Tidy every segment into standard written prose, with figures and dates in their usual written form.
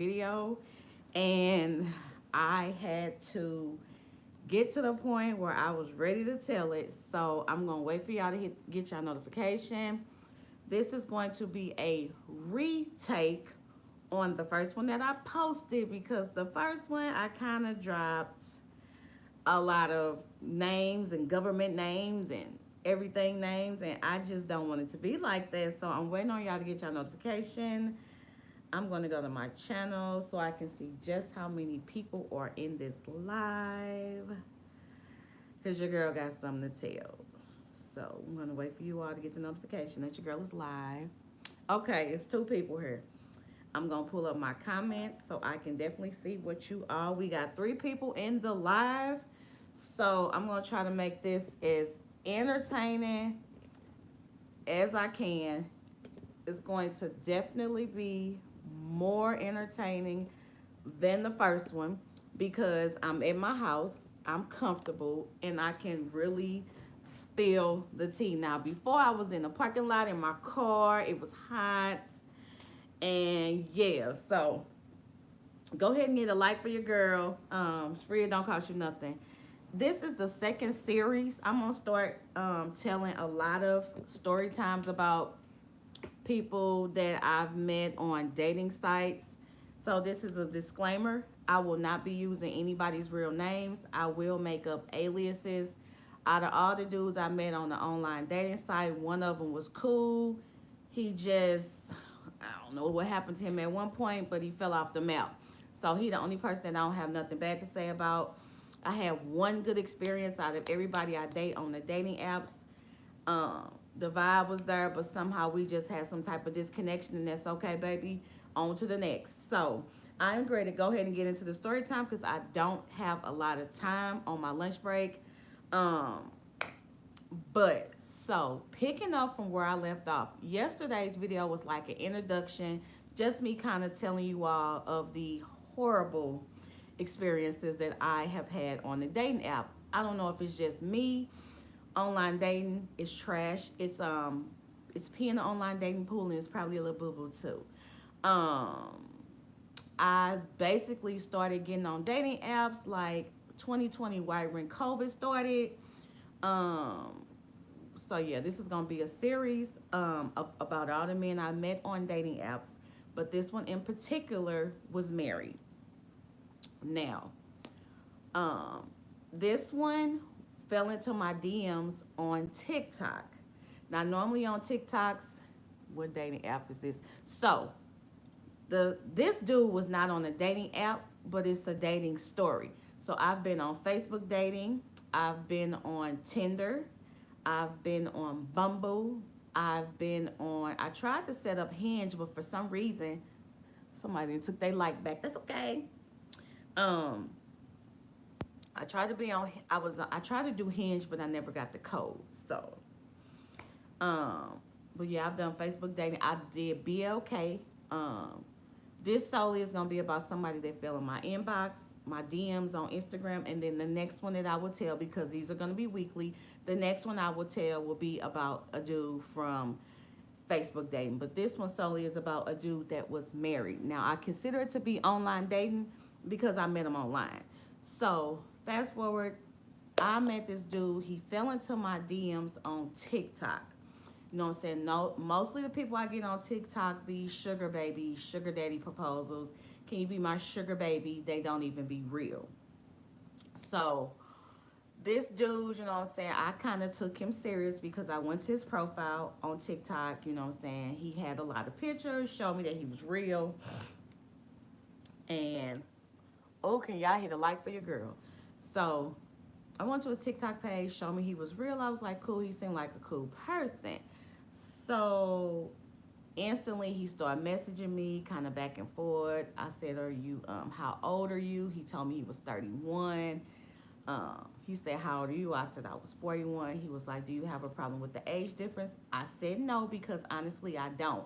video, and I had to get to the point where I was ready to tell it. So I'm gonna wait for y'all to get y'all notification. This is going to be a retake on the first one that I posted because the first one I kind of dropped a lot of names and government names and everything names, and I just don't want it to be like that. So I'm waiting on y'all to get y'all notification. I'm going to go to my channel so I can see just how many people are in this live because your girl got something to tell. So I'm going to wait for you all to get the notification that your girl is live. Okay, it's two people here. I'm going to pull up my comments so I can definitely see what you all. We got three people in the live. So I'm going to try to make this as entertaining as I can. It's going to definitely be more entertaining than the first one because I'm in my house, I'm comfortable, and I can really spill the tea. Now, before I was in the parking lot in my car, it was hot, and yeah, so go ahead and get a like for your girl. It's free, it don't cost you nothing. This is the second series. I'm gonna start telling a lot of story times about people that I've met on dating sites. So this is a disclaimer. I will not be using anybody's real names. I will make up aliases. Out of all the dudes I met on the online dating site, one of them was cool. He just, I don't know what happened to him at one point, but he fell off the map. So he the only person that I don't have nothing bad to say about. I had one good experience out of everybody I date on the dating apps. The vibe was there, but somehow we just had some type of disconnection, and that's okay, baby. On to the next. So I'm ready to go ahead and get into the story time because I don't have a lot of time on my lunch break. Um, but so picking up from where I left off, yesterday's video was like an introduction, just me kind of telling you all of the horrible experiences that I have had on the dating app. I don't know if it's just me. Online dating is trash. It's peeing the online dating pool, and it's probably a little boo boo too. Um I basically started getting on dating apps like 2020 right when COVID started. Um so yeah, this is gonna be a series about all the men I met on dating apps, but this one in particular was married. Now, um, this one fell into my DMs on TikTok. Now, normally on TikToks, what dating app is this? So, this dude was not on a dating app, but it's a dating story. So, I've been on Facebook dating, I've been on Tinder, I've been on Bumble, I've been on. I tried to set up Hinge, but for some reason, somebody took their like back. That's okay. Um, I tried to be on. I tried to do Hinge, but I never got the code. So, um, but yeah, I've done Facebook dating. I did BLK. This solely is gonna be about somebody that fell in my inbox, my DMs on Instagram, and then the next one that I will tell, because these are gonna be weekly. The next one I will tell will be about a dude from Facebook dating, but this one solely is about a dude that was married. Now I consider it to be online dating because I met him online. So fast forward, I met this dude. He fell into my DMs on TikTok. You know what I'm saying? No, mostly the people I get on TikTok be sugar baby, sugar daddy proposals. Can you be my sugar baby? They don't even be real. So this dude, you know what I'm saying, I kind of took him serious because I went to his profile on TikTok, you know what I'm saying. He had a lot of pictures, showed me that he was real. And, oh, can y'all hit a like for your girl? So I went to his TikTok page, showed me he was real. I was like, cool, he seemed like a cool person. So instantly he started messaging me kind of back and forth. I said, are you, how old are you? He told me he was 31. He said, how old are you? I said, I was 41. He was like, do you have a problem with the age difference? I said, no, because honestly, I don't.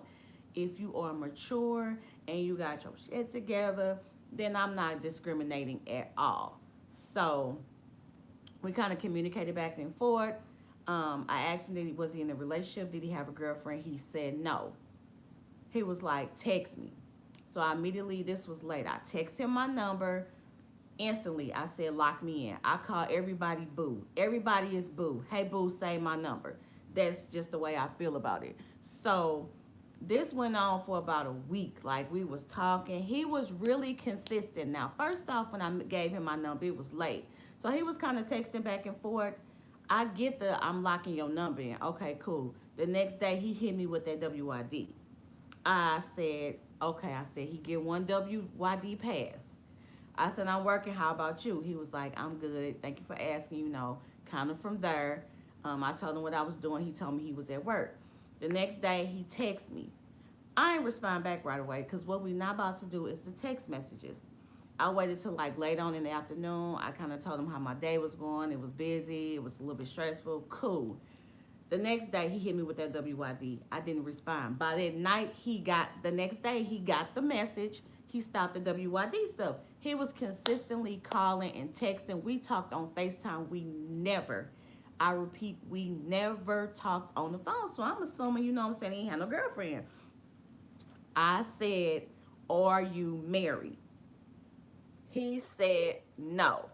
If you are mature and you got your shit together, then I'm not discriminating at all. So we kind of communicated back and forth. I asked him, was he in a relationship? Did he have a girlfriend? He said no. He was like, text me. So I immediately, this was late. I text him my number. Instantly, I said, lock me in. I call everybody boo. Everybody is boo. Hey, boo, say my number. That's just the way I feel about it. So this went on for about a week. Like, we was talking. He was really consistent. Now, first off, when I gave him my number, it was late. So he was kind of texting back and forth. I get the, I'm locking your number in. Okay, cool. The next day, he hit me with that WYD. I said, okay. I said, he get one WYD pass. I said, I'm working. How about you? He was like, I'm good. Thank you for asking, kind of from there. I told him what I was doing. He told me he was at work. The next day, he texts me. I ain't respond back right away because what we not about to do is the text messages. I waited till like late on in the afternoon. I kind of told him how my day was going. It was busy. It was a little bit stressful. Cool. The next day, he hit me with that WYD. I didn't respond. By that night, the next day, he got the message. He stopped the WYD stuff. He was consistently calling and texting. We talked on FaceTime. I repeat, we never talked on the phone. So I'm assuming, what I'm saying, he ain't had no girlfriend. I said, are you married? He said, no.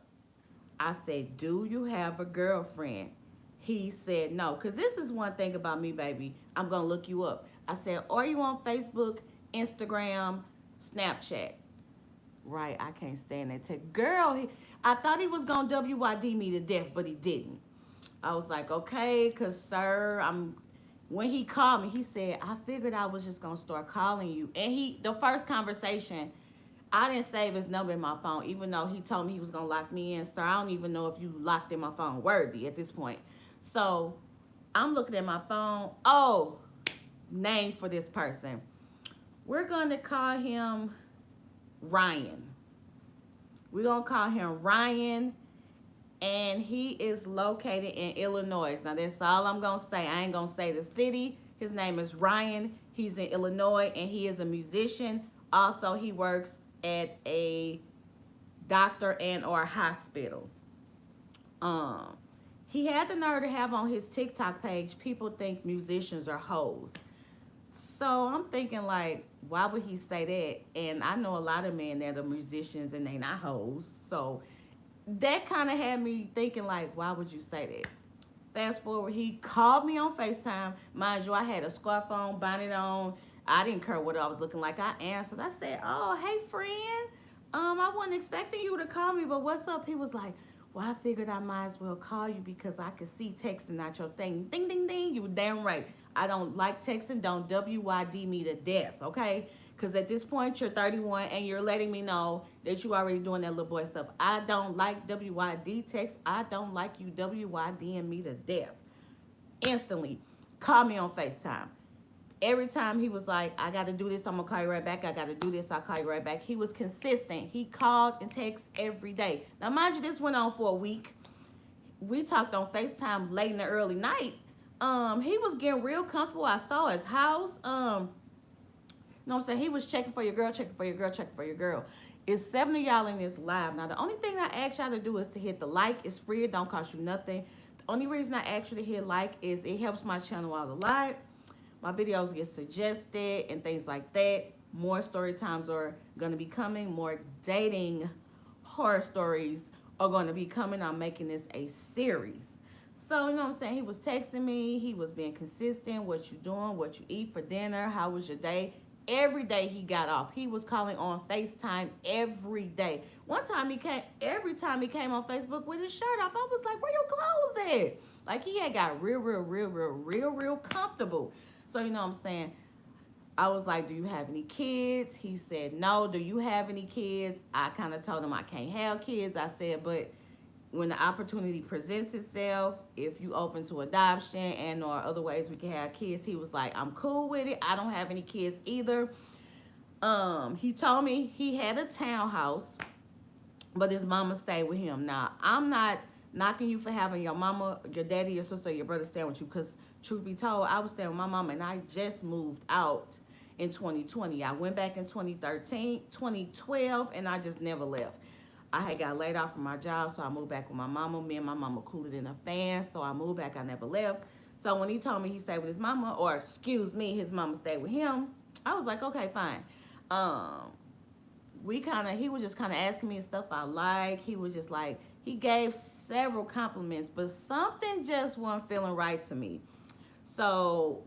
I said, do you have a girlfriend? He said, no. Because this is one thing about me, baby. I'm going to look you up. I said, are you on Facebook, Instagram, Snapchat? Right, I can't stand that text. Girl, I thought he was going to WYD me to death, but he didn't. I was like, okay, because, sir, when he called me, he said, I figured I was just going to start calling you. And the first conversation, I didn't save his number in my phone, even though he told me he was going to lock me in. Sir, I don't even know if you locked in my phone. Worthy at this point. So I'm looking at my phone. Oh, name for this person. We're going to call him Ryan. We're going to call him Ryan. And he is located in Illinois. Now, that's all I'm going to say. I ain't going to say the city. His name is Ryan. He's in Illinois, and he is a musician. Also, he works at a doctor and or hospital. He had the nerve to have on his TikTok page, people think musicians are hoes. So I'm thinking, like, why would he say that? And I know a lot of men that are musicians and they not hoes. So that kind of had me thinking, like, why would you say that? Fast forward, he called me on FaceTime. Mind you, I had a scarf on, bonnet on. I didn't care what I was looking like. I answered. I said, oh, hey, friend. I wasn't expecting you to call me, but what's up? He was like, well, I figured I might as well call you because I could see texting not your thing. Ding, ding, ding. You were damn right. I don't like texting. Don't WYD me to death, okay? Because at this point, you're 31 and you're letting me know that you already doing that little boy stuff. I don't like WYD text. I don't like you WYDing me to death. Instantly, call me on FaceTime. Every time he was like, I got to do this, I'm going to call you right back. I got to do this, I'll call you right back. He was consistent. He called and texted every day. Now, mind you, this went on for a week. We talked on FaceTime late in the early night. He was getting real comfortable. I saw his house. You know what I'm saying? He was checking for your girl, checking for your girl, checking for your girl. It's 7 of y'all in this live. Now, the only thing I ask y'all to do is to hit the like. It's free. It don't cost you nothing. The only reason I ask you to hit like is it helps my channel out a lot. My videos get suggested and things like that. More story times are going to be coming. More dating horror stories are going to be coming. I'm making this a series. So, you know what I'm saying? He was texting me. He was being consistent. What you doing? What you eat for dinner? How was your day? Every day he got off. He was calling on FaceTime every day. Every time he came on Facebook with his shirt off, I was like, where your clothes at? Like, he had got real comfortable. So, you know what I'm saying? I was like, do you have any kids? He said, no. Do you have any kids? I kind of told him I can't have kids. I said, but when the opportunity presents itself, if you open to adoption and or other ways we can have kids, he was like, I'm cool with it. I don't have any kids either. He told me he had a townhouse, but his mama stayed with him. Now, I'm not knocking you for having your mama, your daddy, your sister, your brother staying with you, because truth be told, I was staying with my mama and I just moved out in 2020. I went back in 2012, and I just never left. I had got laid off from my job, so I moved back with my mama. Me and my mama cooler than a fan, so I moved back. I never left. So when he told me he stayed with his mama, or excuse me, his mama stayed with him, I was like, okay, fine. he was just kind of asking me stuff I like. He was just like, he gave several compliments, but something just wasn't feeling right to me. So,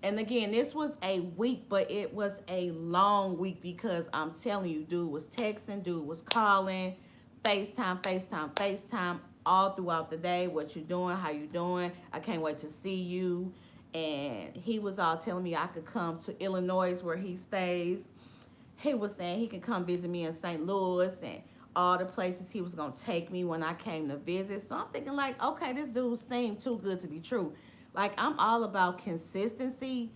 and again, this was a week, but it was a long week because I'm telling you, dude was texting, dude was calling, FaceTime, FaceTime, FaceTime all throughout the day. What you doing? How you doing? I can't wait to see you. And he was all telling me I could come to Illinois where he stays. He was saying he could come visit me in St. Louis and all the places he was going to take me when I came to visit. So I'm thinking like, okay, this dude seemed too good to be true. Like, I'm all about consistency.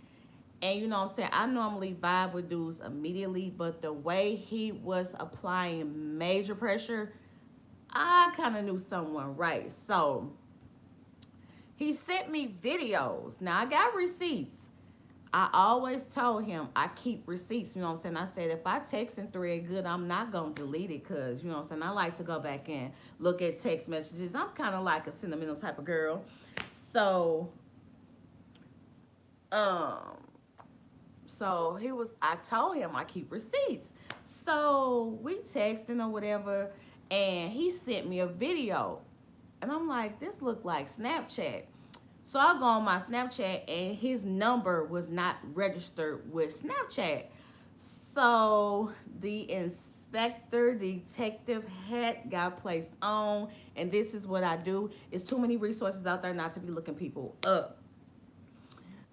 And you know what I'm saying? I normally vibe with dudes immediately, but the way he was applying major pressure, I kind of knew someone right. So he sent me videos. Now, I got receipts. I always told him I keep receipts, you know what I'm saying? I said, if I text and thread good, I'm not going to delete it because, you know what I'm saying, I like to go back and look at text messages. I'm kind of like a sentimental type of girl. So, um, I told him I keep receipts. So we texting or whatever, and he sent me a video. And I'm like, this looked like Snapchat. So I go on my Snapchat and his number was not registered with Snapchat. So the inspector detective hat got placed on, and this is what I do. It's too many resources out there not to be looking people up.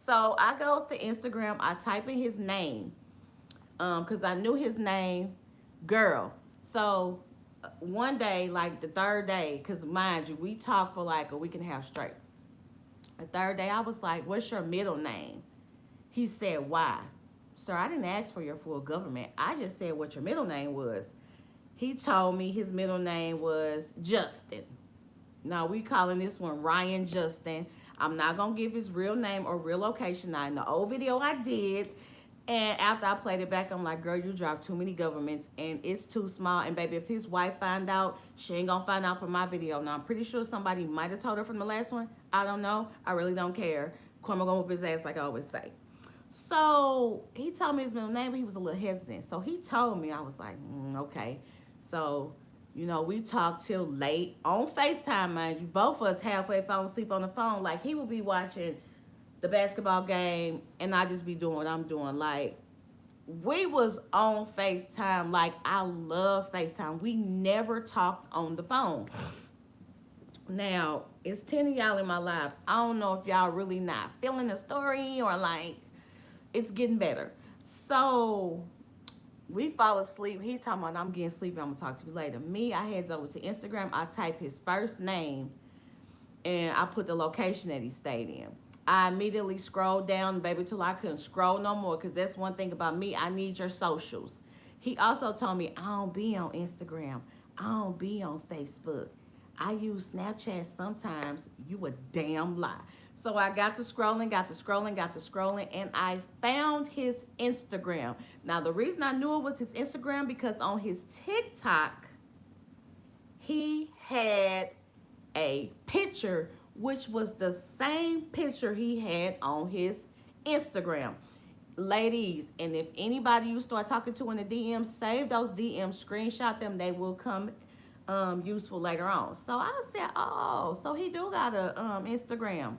So I goes to Instagram, I type in his name, because I knew his name, girl. So one day, like the third day, because mind you, we talked for like a week and a half straight. The third day, I was like, what's your middle name? He said, why? Sir, I didn't ask for your full government. I just said what your middle name was. He told me his middle name was Justin. Now, we calling this one Ryan Justin. I'm not going to give his real name or real location. Now, in the old video I did, and after I played it back, I'm like, girl, you dropped too many governments, and it's too small. And, baby, if his wife find out, she ain't going to find out from my video. Now, I'm pretty sure somebody might have told her from the last one. I don't know. I really don't care. Karma going to whip his ass like I always say. So, he told me his middle name, but he was a little hesitant. So, he told me. I was like, okay. So, you know, we talked till late on FaceTime, mind you. Both of us halfway falling asleep on the phone. Like, he would be watching the basketball game, and I just be doing what I'm doing. Like, we was on FaceTime. Like, I love FaceTime. We never talked on the phone. Now, it's 10 of y'all in my life. I don't know if y'all really not feeling the story or, like, it's getting better. So, we fall asleep. He talking about, I'm getting sleepy. I'm going to talk to you later. Me, I heads over to Instagram. I type his first name, and I put the location that he stayed in. I immediately scrolled down, baby, till I couldn't scroll no more, because that's one thing about me. I need your socials. He also told me, I don't be on Instagram. I don't be on Facebook. I use Snapchat sometimes. You a damn lie. So I got to scrolling, and I found his Instagram. Now, the reason I knew it was his Instagram, because on his TikTok, he had a picture which was the same picture he had on his Instagram. Ladies, and if anybody you start talking to in the DMs, save those DMs, screenshot them. They will come useful later on. So I said, oh, so he do got a Instagram.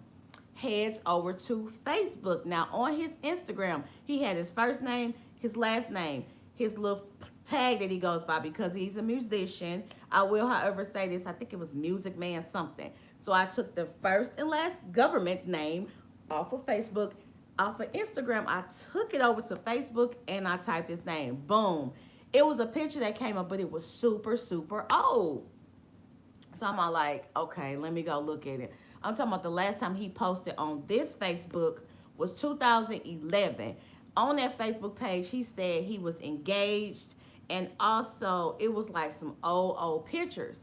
Heads over to Facebook. Now, on his Instagram, he had his first name, his last name, his little tag that he goes by, because he's a musician. I will, however, say this. I think it was Music Man something. So I took the first and last government name off of Facebook. Off of Instagram, I took it over to Facebook, and I typed his name. Boom. It was a picture that came up, but it was super, super old. So I'm all like, okay, let me go look at it. I'm talking about the last time he posted on this Facebook was 2011. On that Facebook page, he said he was engaged, and also it was like some old pictures.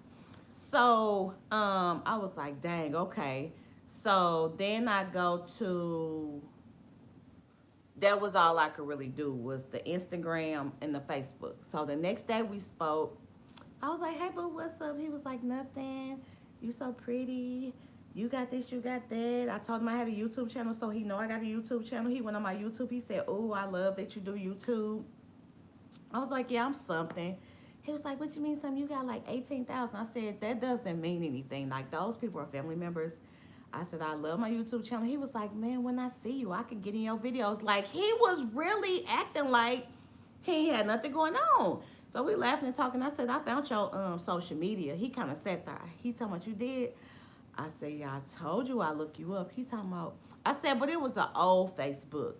So I was like, dang, okay. So then I go to, that was all I could really do, was the Instagram and the Facebook. So the next day we spoke. I was like, hey, boo, what's up? He was like, nothing. You so pretty. You got this, you got that. I told him I had a YouTube channel, so he know I got a YouTube channel. He went on my YouTube. He said, oh, I love that you do YouTube. I was like, yeah, I'm something. He was like, what you mean something? You got like 18,000. I said, that doesn't mean anything. Like, those people are family members. I said, I love my YouTube channel. He was like, man, when I see you, I can get in your videos. Like, he was really acting like he had nothing going on. So we laughing and talking. I said, I found your social media. He kind of sat there. He told me what you did. I said, yeah, I told you I look you up. He talking about, I said, but it was an old Facebook.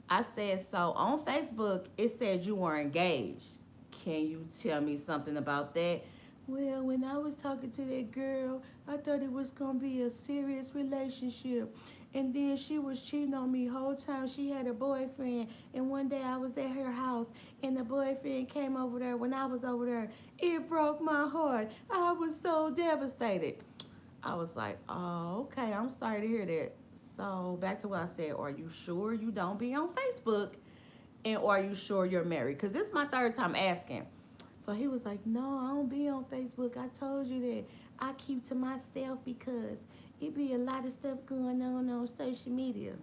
I said, so on Facebook, it said you were engaged. Can you tell me something about that? Well, when I was talking to that girl, I thought it was going to be a serious relationship. And then she was cheating on me whole time. She had a boyfriend. And one day I was at her house and the boyfriend came over there when I was over there. It broke my heart. I was so devastated. I was like, oh, okay, I'm sorry to hear that. So back to what I said, are you sure you don't be on Facebook? And are you sure you're married? Because this is my third time asking. So he was like, no, I don't be on Facebook. I told you that. I keep to myself because it be a lot of stuff going on social media.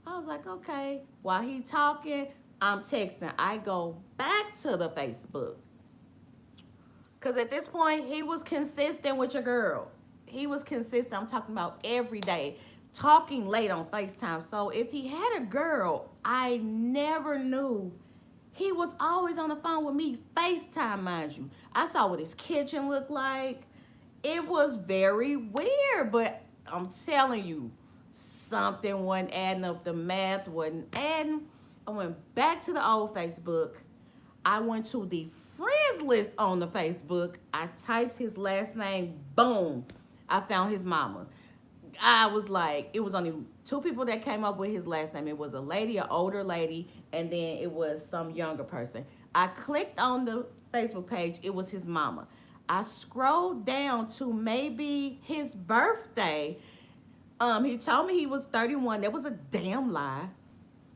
I was like, okay. While he talking, I'm texting. I go back to the Facebook. Because at this point, he was consistent with your girl. He was consistent. I'm talking about every day. Talking late on FaceTime. So if he had a girl, I never knew. He was always on the phone with me, FaceTime, mind you. I saw what his kitchen looked like. It was very weird, but I'm telling you, something wasn't adding up. The math wasn't adding. I went back to the old Facebook. I went to the friends list on the Facebook. I typed his last name. Boom. I found his mama. I was like, it was only two people that came up with his last name. It was a lady, an older lady, and then it was some younger person. I clicked on the Facebook page. It was his mama. I scrolled down to maybe his birthday. He told me he was 31. That was a damn lie.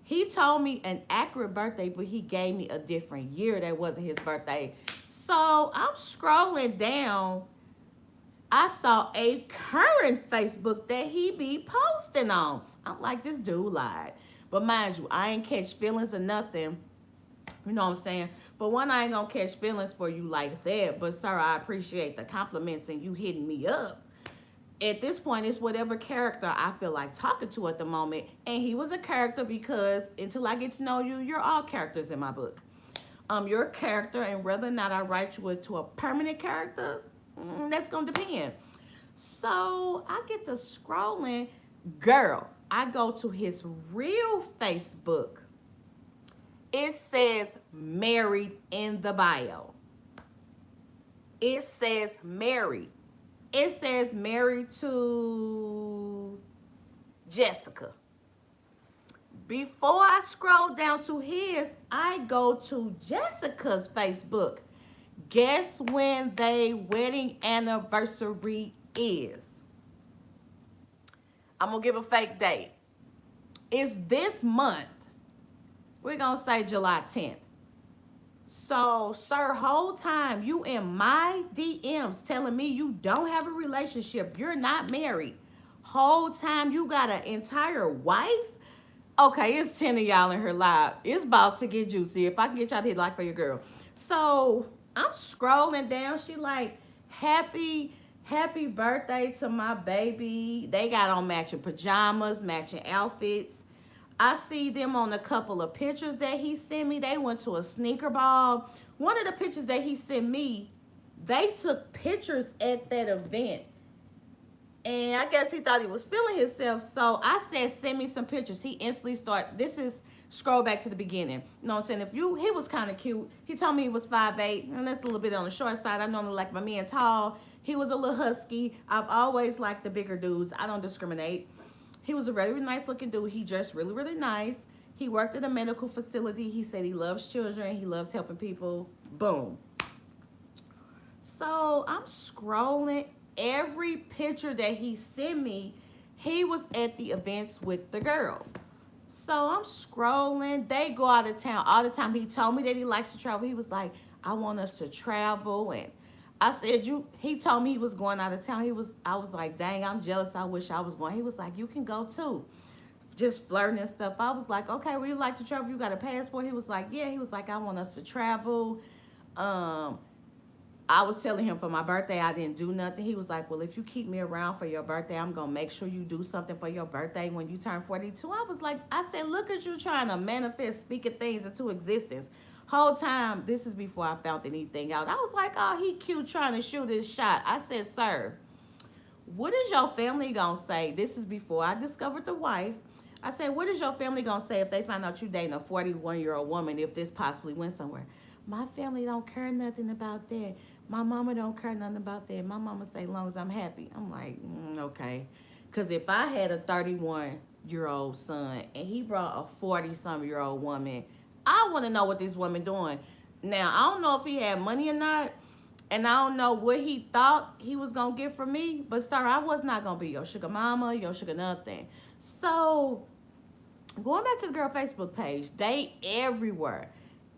He told me an accurate birthday, but he gave me a different year that wasn't his birthday. So I'm scrolling down. I saw a current Facebook that he be posting on. I'm like, this dude lied. But mind you, I ain't catch feelings or nothing. You know what I'm saying? For one, I ain't gonna catch feelings for you like that. But sir, I appreciate the compliments and you hitting me up. At this point, it's whatever character I feel like talking to at the moment. And he was a character because until I get to know you, you're all characters in my book. Your character and whether or not I write you into a permanent character, that's gonna depend. So I get to scrolling. Girl, I go to his real Facebook. It says married in the bio. It says married. It says married to Jessica. Before I scroll down to his, I go to Jessica's Facebook. Guess when their wedding anniversary is? I'm going to give a fake date. It's this month. We're going to say July 10th. So, sir, whole time you in my DMs telling me you don't have a relationship, you're not married. Whole time you got an entire wife? Okay, it's 10 of y'all in her live. It's about to get juicy. If I can get y'all to hit like for your girl. So, I'm scrolling down. She like, happy birthday to my baby. They got on matching pajamas, matching outfits. I see them on a couple of pictures that he sent me. They went to a sneaker ball. One of the pictures that he sent me, they took pictures at that event. And I guess he thought he was feeling himself. So I said, send me some pictures. He instantly started, this is, scroll back to the beginning. You know what I'm saying? He was kind of cute. He told me he was 5'8", and that's a little bit on the short side. I normally like my men tall. He was a little husky. I've always liked the bigger dudes. I don't discriminate. He was a really nice looking dude. He dressed really, really nice. He worked at a medical facility. He said he loves children. He loves helping people. Boom. So I'm scrolling. Every picture that he sent me, he was at the events with the girl. So I'm scrolling. They go out of town all the time. He told me that he likes to travel. He was like, I want us to travel. And I said, he told me he was going out of town. I was like, dang, I'm jealous. I wish I was going. He was like, you can go too. just flirting and stuff. I was like, okay, would you like to travel? You got a passport? He was like, yeah. He was like, I want us to travel. Um, I was telling him for my birthday I didn't do nothing. He was like, well, if you keep me around for your birthday, I'm going to make sure you do something for your birthday when you turn 42. I was like, I said, look at you trying to manifest, speaking things into existence. Whole time, this is before I found anything out. I was like, oh, he cute trying to shoot his shot. I said, sir, what is your family gonna say? This is before I discovered the wife. I said, what is your family gonna say if they find out you dating a 41-year-old woman if this possibly went somewhere? My family don't care nothing about that. My mama don't care nothing about that. My mama say, long as I'm happy. I'm like, okay. Because if I had a 31-year-old son and he brought a 40-some-year-old woman, I want to know what this woman doing. Now, I don't know if he had money or not, and I don't know what he thought he was going to get from me, but sir, I was not going to be your sugar mama, your sugar nothing. So, going back to the girl Facebook page, they everywhere.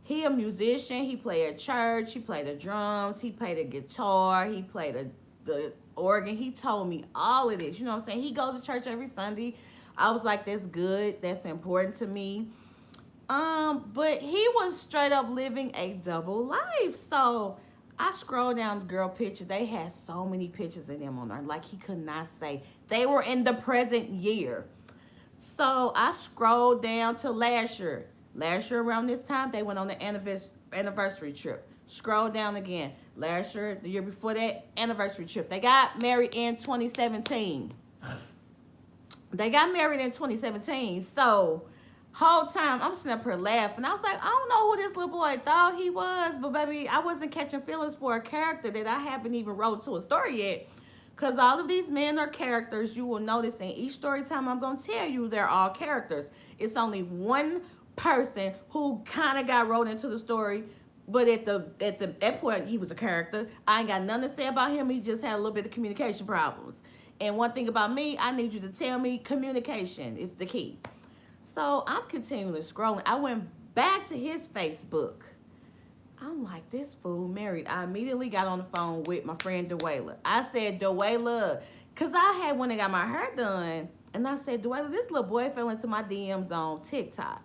He a musician, he play at church, he play the drums, he play the guitar, he play the organ. He told me all of this, you know what I'm saying? He goes to church every Sunday. I was like, that's good, that's important to me. But he was straight up living a double life. So I scrolled down the girl picture. They had so many pictures of them on there. Like he could not say. They were in the present year. So I scrolled down to last year. Last year around this time, they went on the anniversary trip. Scroll down again. Last year, the year before that, anniversary trip. They got married in 2017. They got married in 2017. So whole time I'm sitting up here laughing. I was like, I don't know who this little boy thought he was, but baby, I wasn't catching feelings for a character that I haven't even wrote to a story yet. Because all of these men are characters. You will notice in each story time I'm going to tell you they're all characters. It's only one person who kind of got wrote into the story, but at that point he was a character. I ain't got nothing to say about him. He just had a little bit of communication problems. And one thing about me, I need you to tell me communication is the key. So I'm continually scrolling. I went back to his Facebook. I'm like, this fool married. I immediately got on the phone with my friend Dwayla. I said, Dwayla, because I had when I got my hair done, and I said, Dwayla, this little boy fell into my DMs on TikTok.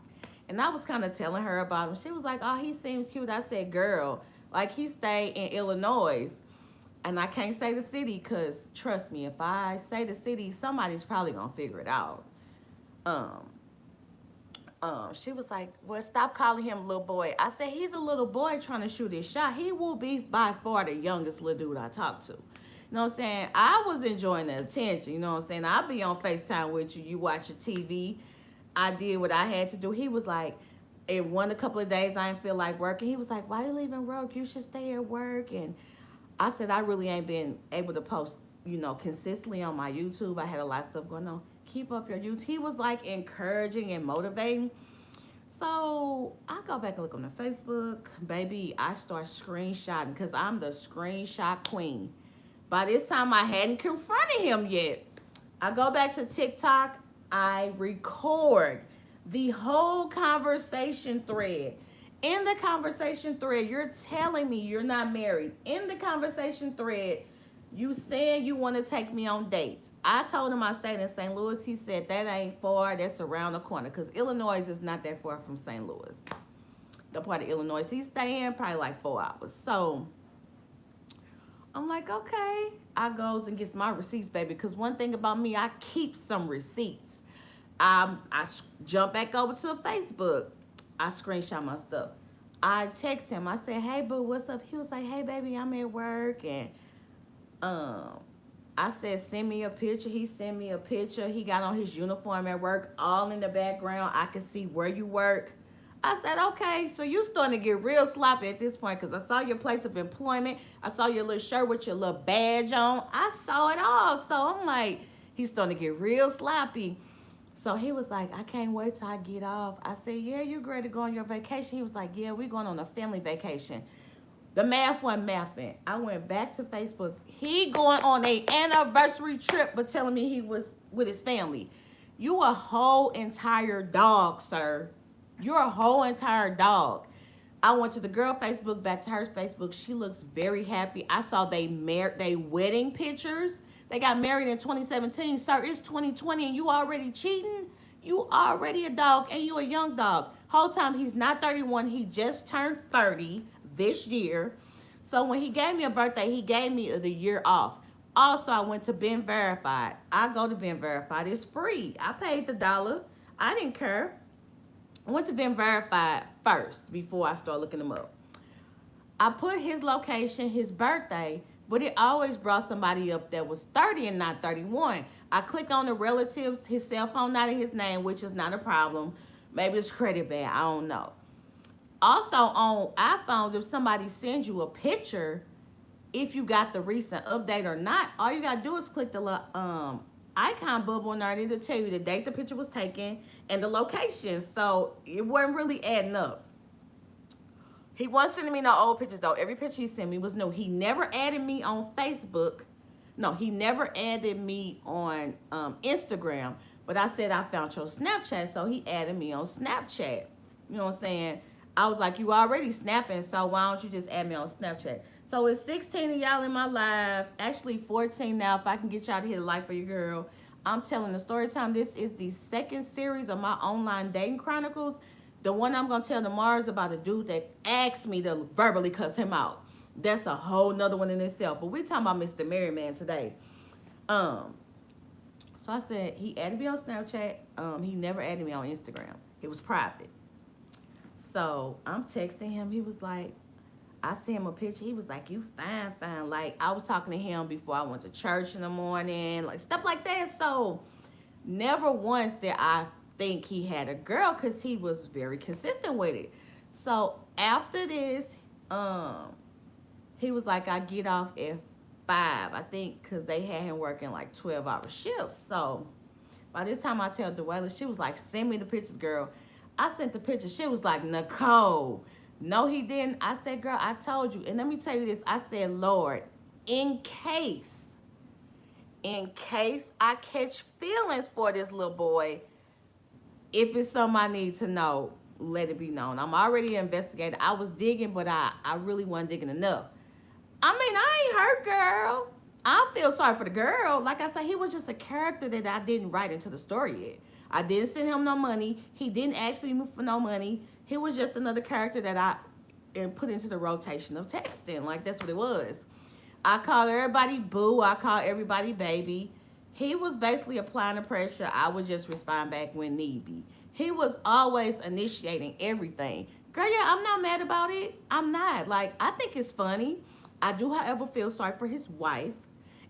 And I was kind of telling her about him. She was like, oh, he seems cute. I said, girl, like he stayed in Illinois. And I can't say the city because, trust me, if I say the city, somebody's probably going to figure it out. She was like, well, stop calling him little boy. I said, he's a little boy trying to shoot his shot. He will be by far the youngest little dude I talked to. You know what I'm saying? I was enjoying the attention. You know what I'm saying? I'll be on FaceTime with you. You watch your TV. I did what I had to do. He was like, it won a couple of days. I didn't feel like working. He was like, why you leaving work? You should stay at work. And I said, I really ain't been able to post, consistently on my YouTube. I had a lot of stuff going on. Keep up your YouTube. He was like encouraging and motivating. So I go back and look on the Facebook. Baby, I start screenshotting because I'm the screenshot queen. By this time, I hadn't confronted him yet. I go back to TikTok. I record the whole conversation thread. In the conversation thread, you're telling me you're not married. In the conversation thread, you saying you want to take me on dates. I told him I stayed in St. Louis. He said that ain't far. That's around the corner. Because Illinois is not that far from St. Louis. The part of Illinois he's staying, probably like 4 hours. So I'm like, okay. I goes and gets my receipts, baby. Because one thing about me, I keep some receipts. I jump back over to Facebook. I screenshot my stuff. I text him. I said, hey, boo, what's up? He was like, hey, baby, I'm at work. And I said, send me a picture. He sent me a picture. He got on his uniform at work, all in the background. I could see where you work. I said, okay, so you starting to get real sloppy at this point because I saw your place of employment. I saw your little shirt with your little badge on. I saw it all. So I'm like, he's starting to get real sloppy. So he was like, I can't wait till I get off. I said, yeah, you ready to go on your vacation? He was like, yeah, we're going on a family vacation. The math wasn't mathing. I went back to Facebook. He going on a anniversary trip, but telling me he was with his family. You a whole entire dog, sir. You're a whole entire dog. I went to the girl Facebook, back to her Facebook. She looks very happy. I saw they wedding pictures. They got married in 2017. Sir, it's 2020 and you already cheating? You already a dog and you a young dog. Whole time he's not 31. He just turned 30 this year. So when he gave me a birthday, he gave me the year off. Also, I went to Ben Verified. I go to Ben Verified. It's free. I paid the dollar. I didn't care. I went to Ben Verified first before I started looking him up. I put his location, his birthday, but it always brought somebody up that was 30 and not 31. I click on the relatives, his cell phone not in his name, which is not a problem. Maybe it's credit bad. I don't know. Also on iPhones, if somebody sends you a picture, if you got the recent update or not, all you gotta do is click the icon bubble in there and it'll tell you the date the picture was taken and the location. So it wasn't really adding up. He wasn't sending me no old pictures though. Every picture he sent me was new. He never added me on Facebook. No, he never added me on Instagram. But I said I found your Snapchat, so he added me on Snapchat. You know what I'm saying? I was like, you already snapping, so why don't you just add me on Snapchat? So it's 16 of y'all in my live. Actually 14 now. If I can get y'all to hit a like for your girl. I'm telling the story time. This is the second series of my online dating chronicles. The one I'm going to tell tomorrow is about a dude that asked me to verbally cuss him out. That's a whole nother one in itself. But we're talking about Mr. Married Man today. So I said, he added me on Snapchat. He never added me on Instagram. It was private. So I'm texting him. He was like, I sent him a picture. He was like, you fine, fine. Like, I was talking to him before I went to church in the morning. Like, stuff like that. So never once did I think he had a girl because he was very consistent with it. So after this, he was like, I get off at 5, I think, because they had him working like 12-hour shifts. So by this time I tell Dwayla, she was like, send me the pictures, girl. I sent the picture. She was like, Nicole. No, he didn't. I said, girl, I told you. And let me tell you this. I said, Lord, in case I catch feelings for this little boy, if it's something I need to know, let it be known. I'm already investigating. I was digging, but I really wasn't digging enough. I mean, I ain't hurt, girl. I feel sorry for the girl. Like I said, he was just a character that I didn't write into the story yet. I didn't send him no money. He didn't ask me for no money. He was just another character that I put into the rotation of texting. Like, that's what it was. I called everybody boo. I called everybody baby. He was basically applying the pressure. I would just respond back when need be. He was always initiating everything. Girl, yeah, I'm not mad about it. I'm not. Like, I think it's funny. I do, however, feel sorry for his wife.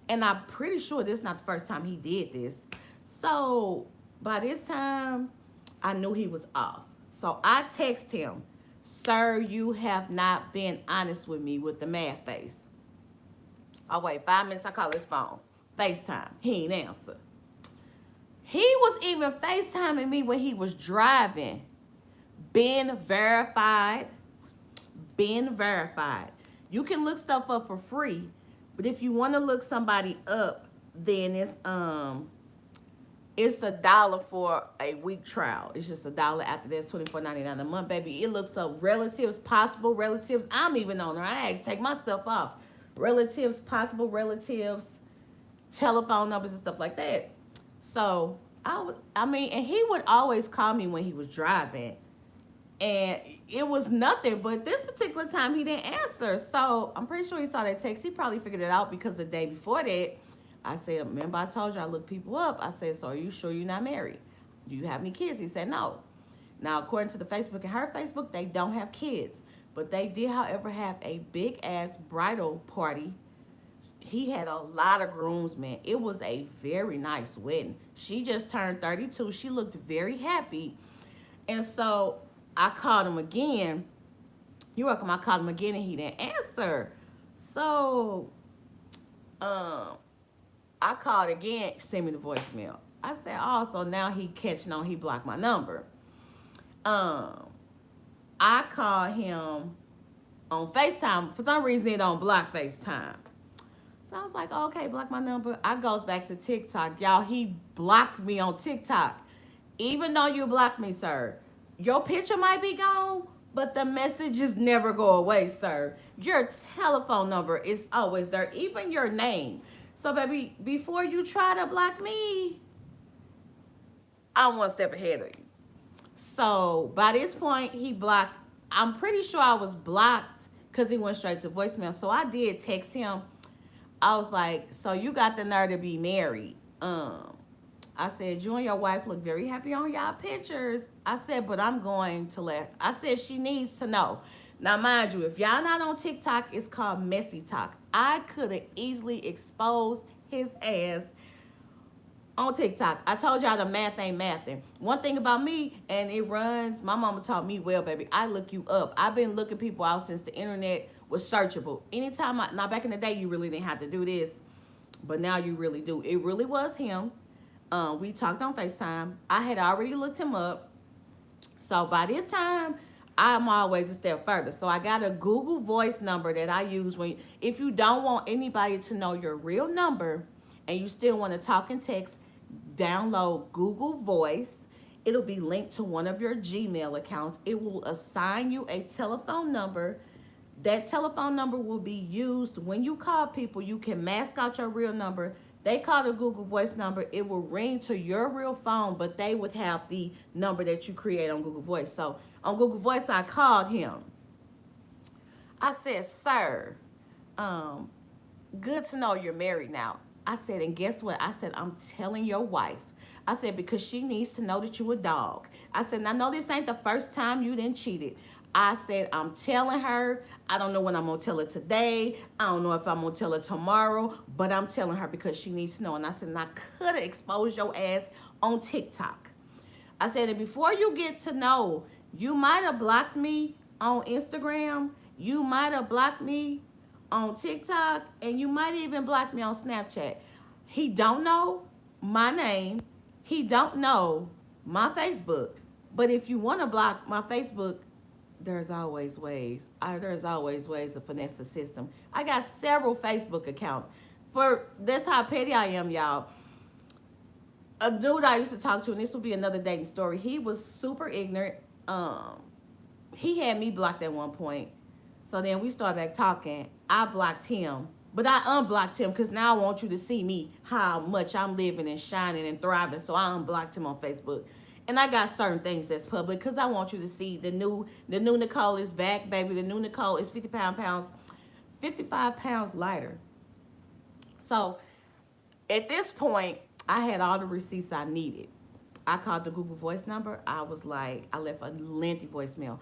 And I'm pretty sure this is not the first time he did this. So by this time, I knew he was off. So I text him, sir, you have not been honest with me with the mad face. Oh, wait, 5 minutes, I call his phone. FaceTime. He ain't answer. He was even FaceTiming me when he was driving. Ben Verified. Ben Verified. You can look stuff up for free, but if you want to look somebody up, then it's $1 for a week trial. It's just $1 after that's $24.99 a month, baby. It looks up relatives, possible relatives. I'm even on there. I had to take my stuff off. Relatives, possible relatives, telephone numbers and stuff like that. So I mean, and he would always call me when he was driving, and it was nothing. But this particular time, he didn't answer. So I'm pretty sure he saw that text. He probably figured it out because the day before that, I said, remember I told you I look people up. I said, so are you sure you're not married? Do you have any kids? He said no. Now, according to the Facebook and her Facebook, they don't have kids. But they did, however, have a big-ass bridal party. He had a lot of groomsmen. It was a very nice wedding. She just turned 32. She looked very happy. And so I called him again. You're welcome. I called him again, and he didn't answer. So I called again. Send me the voicemail. I said, oh, so now he catching on. He blocked my number. I called him on FaceTime. For some reason, it don't block FaceTime. So I was like, oh, okay, block my number. I goes back to TikTok. Y'all, he blocked me on TikTok. Even though you blocked me, sir, your picture might be gone, but the messages never go away, sir. Your telephone number is always there, even your name. So, baby, before you try to block me, I'm one step ahead of you. So by this point, he blocked. I'm pretty sure I was blocked because he went straight to voicemail. So I did text him. I was like, "So you got the nerve to be married?" I said, "You and your wife look very happy on y'all pictures." I said, "But I'm going to let." I said, "She needs to know." Now, mind you, if y'all not on TikTok, it's called Messy Talk. I could have easily exposed his ass on TikTok. I told y'all the math ain't mathing. One thing about me, and it runs, my mama taught me well, baby. I look you up. I've been looking people out since the internet was searchable. Anytime now back in the day, you really didn't have to do this, but now you really do. It really was him. We talked on FaceTime. I had already looked him up. So by this time, I'm always a step further. So I got a Google Voice number that I use when if you don't want anybody to know your real number and you still want to talk and text, download Google Voice. It'll be linked to one of your Gmail accounts. It will assign you a telephone number. That telephone number will be used when you call people. You can mask out your real number. They call the Google Voice number. It will ring to your real phone, but they would have the number that you create on Google Voice. So on Google Voice, I called him. I said, "Sir, um, good to know you're married now." I said, "And guess what?" I said, "I'm telling your wife." I said, "Because she needs to know that you a dog." I said, "And I know this ain't the first time you done cheated." I said, "I'm telling her. I don't know when I'm going to tell her today. I don't know if I'm going to tell her tomorrow, but I'm telling her because she needs to know." And I said, "And I could have exposed your ass on TikTok." I said, "And before you get to know, you might have blocked me on Instagram. You might have blocked me on TikTok, and you might even block me on Snapchat." He don't know my name. He don't know my Facebook. But if you want to block my Facebook, there's always ways to finesse the system. I got several Facebook accounts. That's how petty I am, y'all. A dude I used to talk to, and this will be another dating story. He was super ignorant. He had me blocked at one point. So then we started back talking. I blocked him, but I unblocked him because now I want you to see me how much I'm living and shining and thriving. So I unblocked him on Facebook. And I got certain things that's public because I want you to see the new Nicole is back, baby. The new Nicole is 55 pounds lighter. So at this point, I had all the receipts I needed. I called the Google Voice number. I was like, I left a lengthy voicemail.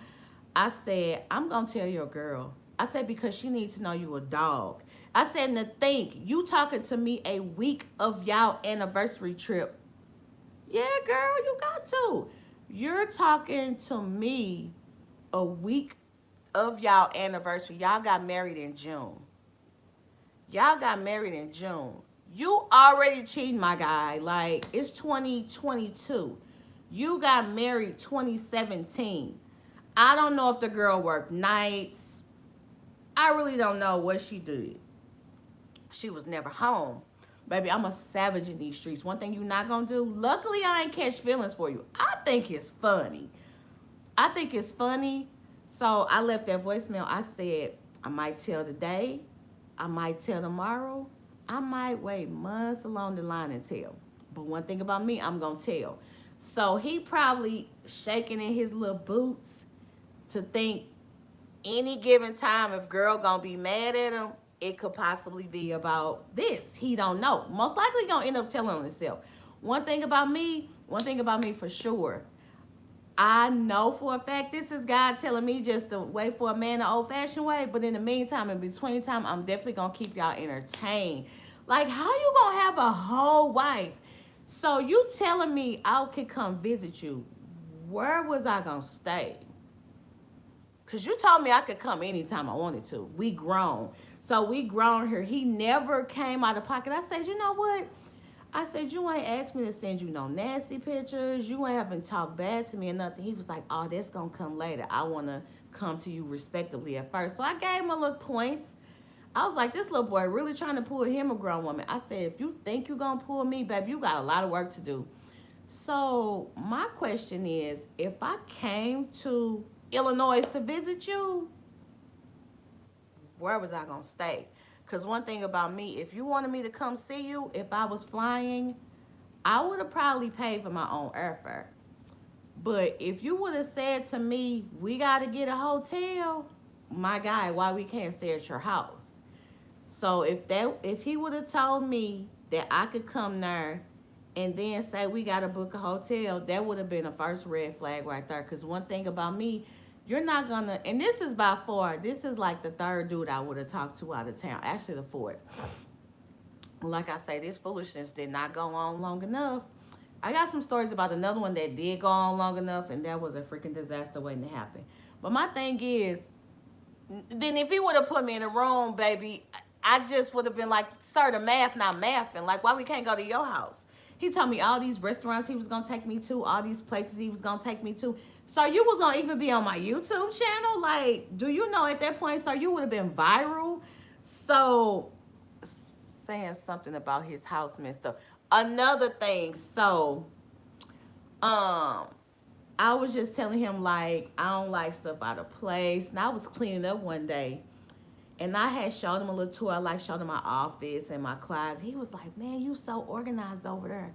I said, "I'm going to tell your girl." I said, "Because she needs to know you a dog." I said, "And to think, you talking to me a week of y'all anniversary trip." "Yeah, girl, you got to. You're talking to me a week of y'all anniversary. Y'all got married in June. Y'all got married in June. You already cheating, my guy. Like, it's 2022. You got married 2017. I don't know if the girl worked nights. I really don't know what she did. She was never home. Baby, I'm a savage in these streets. One thing you're not going to do, luckily I ain't catch feelings for you. I think it's funny. I think it's funny. So I left that voicemail. I said, I might tell today. I might tell tomorrow. I might wait months along the line and tell. But one thing about me, I'm going to tell. So he probably shaking in his little boots to think any given time if girl going to be mad at him, it could possibly be about this. He don't know. Most likely going to end up telling on himself. One thing about me for sure, I know for a fact this is God telling me just to wait for a man the old-fashioned way. But in the meantime, in between time, I'm definitely going to keep y'all entertained. Like, how you going to have a whole wife? So you telling me I could come visit you. Where was I going to stay? Because you told me I could come anytime I wanted to. We grown. So we grown here. He never came out of pocket. I said, you know what? I said, you ain't asked me to send you no nasty pictures. You ain't haven't talked bad to me or nothing. He was like, oh, that's going to come later. I want to come to you respectively at first. So I gave him a little points. I was like, this little boy really trying to pull him a grown woman. I said, if you think you're going to pull me, baby, you got a lot of work to do. So my question is, if I came to Illinois to visit you, where was I going to stay? Because one thing about me, if you wanted me to come see you, if I was flying, I would have probably paid for my own airfare. But if you would have said to me, we got to get a hotel, my guy, why we can't stay at your house? So if he would have told me that I could come there and then say we got to book a hotel, that would have been a first red flag right there. Because one thing about me, you're not gonna, and this is by far, this is like the third dude I would have talked to out of town. Actually, the fourth. Like I say, this foolishness did not go on long enough. I got some stories about another one that did go on long enough, and that was a freaking disaster waiting to happen. But my thing is, then if he would have put me in a room, baby, I just would have been like, sir, the math not mathing. Like, why we can't go to your house? He told me all these restaurants he was gonna take me to, all these places he was gonna take me to. So you was gonna even be on my YouTube channel? Like, do you know at that point, sir, you would have been viral? So saying something about his house messed up. Another thing, so um I was just telling him like I don't like stuff out of place. And I was cleaning up one day and I had showed him a little tour. I like showed him my office and my closet. He was like, man, you so organized over there.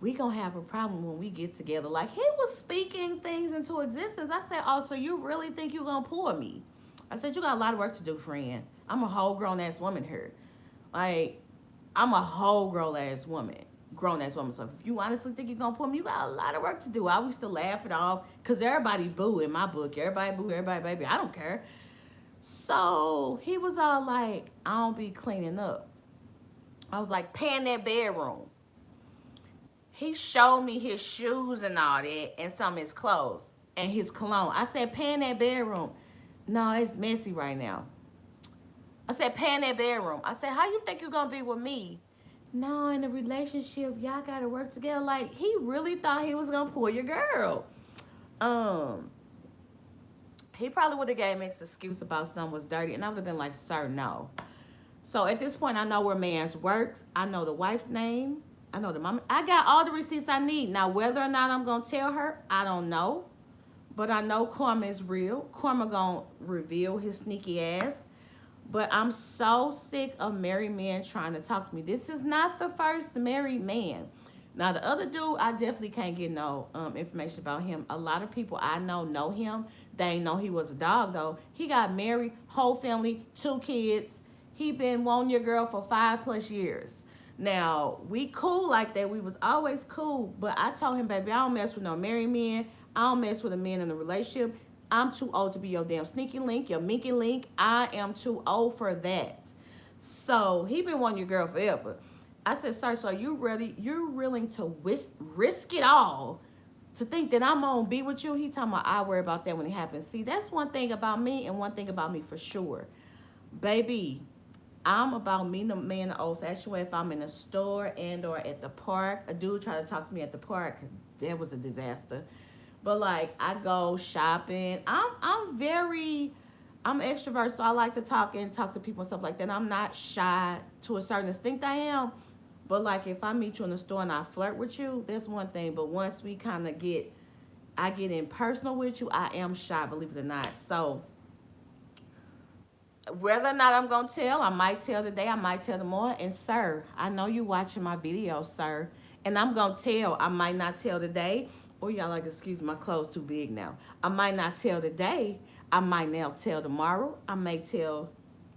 We gonna have a problem when we get together. Like he was speaking things into existence. I said, oh, so you really think you gonna pull me? I said, you got a lot of work to do, friend. I'm a whole grown ass woman here. Like, I'm a whole grown ass woman. So if you honestly think you're gonna pull me, you got a lot of work to do. I used to laugh it off because everybody boo in my book. Everybody boo, everybody baby. I don't care. So he was all like, I don't be cleaning up. I was like, pan that bedroom. He showed me his shoes and all that and some of his clothes and his cologne. I said, pan that bedroom. No, it's messy right now. I said, pan that bedroom. I said, how you think you're going to be with me? No, in a relationship, y'all got to work together. Like, he really thought he was going to pull your girl. Um, He probably would have gave me an excuse about something was dirty, and I would have been like, sir, no. So at this point, I know where man's works. I know the wife's name. I know the mama. I got all the receipts I need. Now, whether or not I'm going to tell her, I don't know. But I know karma is real. Karma going to reveal his sneaky ass. But I'm so sick of married men trying to talk to me. This is not the first married man. Now, the other dude, I definitely can't get no information about him. A lot of people I know him. They ain't know he was a dog, though. He got married, whole family, 2 kids. He been wanting your girl for 5+ years. Now, we cool like that. We was always cool. But I told him, baby, I don't mess with no married men. I don't mess with a man in a relationship. I'm too old to be your damn sneaky link, your minky link. I am too old for that. So he been wanting your girl forever. I said, sir, so you're willing to risk it all to think that I'm gonna be with you? He talking about I worry about that when it happens. See, that's one thing about me and one thing about me for sure. Baby, I'm about meeting a man the old-fashioned way. If I'm in a store and or at the park, a dude tried to talk to me at the park. That was a disaster. But like I go shopping. I'm extrovert, so I like to talk to people and stuff like that. I'm not shy to a certain extent. I am. But like if I meet you in the store and I flirt with you, that's one thing. But once we kind of I get in personal with you, I am shy, believe it or not. So whether or not I'm going to tell, I might tell today, I might tell tomorrow. And sir, I know you watching my videos, sir. And I'm going to tell, I might not tell today. Or y'all like, excuse me, my clothes too big now. I might not tell today. I might now tell tomorrow. I may tell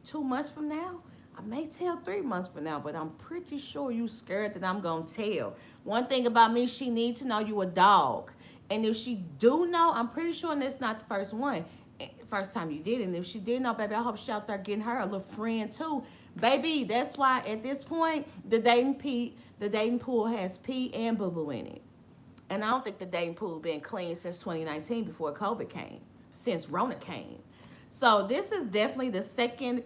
2 months from now. I may tell 3 months from now. But I'm pretty sure you scared that I'm going to tell. One thing about me, she needs to know you a dog. And if she do know, I'm pretty sure that's not the first one. First time you did it. And if she did know, baby, I hope she out there getting her a little friend too. Baby, that's why at this point, the dating pool has pee and boo-boo in it. And I don't think the dating pool been clean since 2019 before COVID came, since Rona came. So this is definitely the second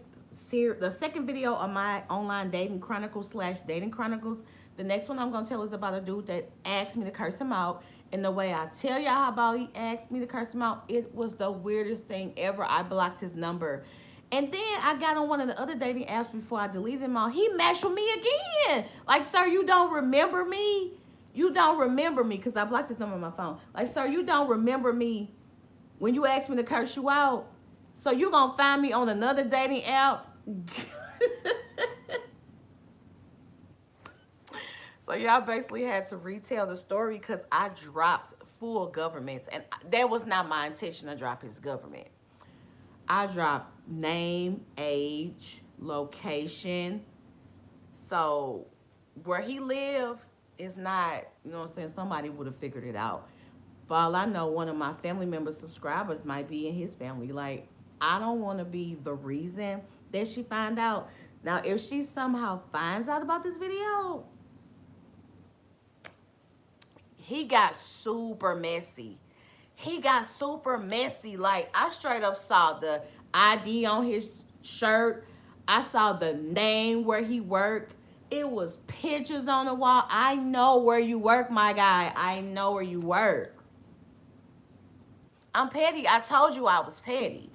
video of my online dating chronicles / dating chronicles. The next one I'm going to tell is about a dude that asked me to curse him out. And the way I tell y'all how about he asked me to curse him out, it was the weirdest thing ever. I blocked his number. And then I got on one of the other dating apps before I deleted him all. He matched with me again. Like, sir, you don't remember me? You don't remember me because I blocked his number on my phone. Like, sir, you don't remember me when you asked me to curse you out. So you going to find me on another dating app? So y'all basically had to retell the story because I dropped full governments, and that was not my intention to drop his government. I dropped name, age, location. So where he lived is not, you know what I'm saying, somebody would have figured it out. For all I know, one of my family members' subscribers might be in his family. Like, I don't want to be the reason that she find out. Now, if she somehow finds out about this video, he got super messy. He got super messy. Like, I straight up saw the ID on his shirt. I saw the name where he worked. It was pictures on the wall. I know where you work, my guy. I know where you work. I'm petty. I told you I was petty.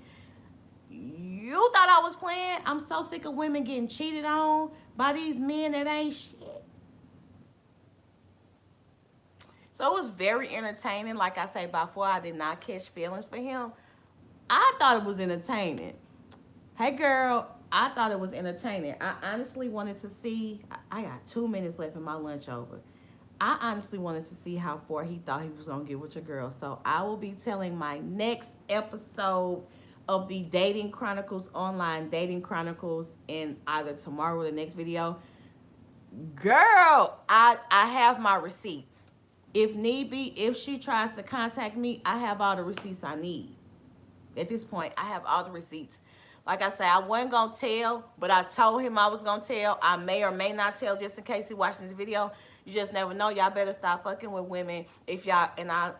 You thought I was playing? I'm so sick of women getting cheated on by these men that ain't shit. So it was very entertaining. Like I say, before I did not catch feelings for him. I thought it was entertaining. Hey girl, I thought it was entertaining. I honestly wanted to see. I got 2 minutes left in my lunch over. I honestly wanted to see how far he thought he was gonna get with your girl. So I will be telling my next episode of the Dating Chronicles, online Dating Chronicles, in either tomorrow or the next video. Girl, I have my receipts. If need be, if she tries to contact me, I have all the receipts I need. At this point, I have all the receipts. Like I said, I wasn't going to tell, but I told him I was going to tell. I may or may not tell just in case he's watching this video. You just never know. Y'all better stop fucking with women if y'all, and I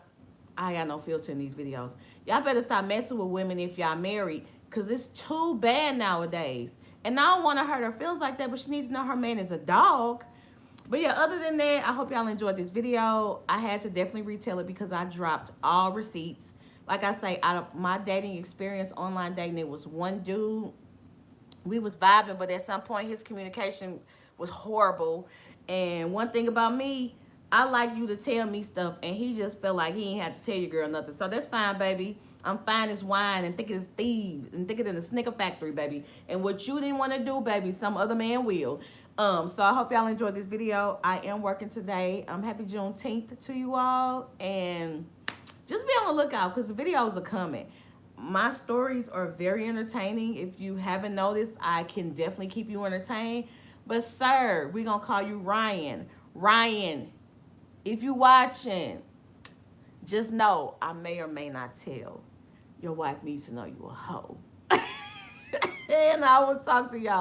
got no filter in these videos. Y'all better stop messing with women if y'all married, because it's too bad nowadays. And I don't want to hurt her feelings like that, but she needs to know her man is a dog. But yeah, other than that, I hope y'all enjoyed this video. I had to definitely retell it because I dropped all receipts. Like I say, out of my dating experience, online dating, it was one dude. We was vibing, but at some point his communication was horrible. And one thing about me, I like you to tell me stuff, and he just felt like he ain't had to tell your girl nothing. So that's fine, baby. I'm fine as wine and thick as thieves and thicker than the Snicker factory, baby. And what you didn't want to do, baby, some other man will. So I hope y'all enjoyed this video. I am working today. Happy Juneteenth to you all, and just be on the lookout because the videos are coming. My stories are very entertaining. If you haven't noticed, I can definitely keep you entertained. But sir, we're gonna call you Ryan. Ryan, if you watching, just know I may or may not tell. Your wife needs to know you a hoe. And I will talk to y'all.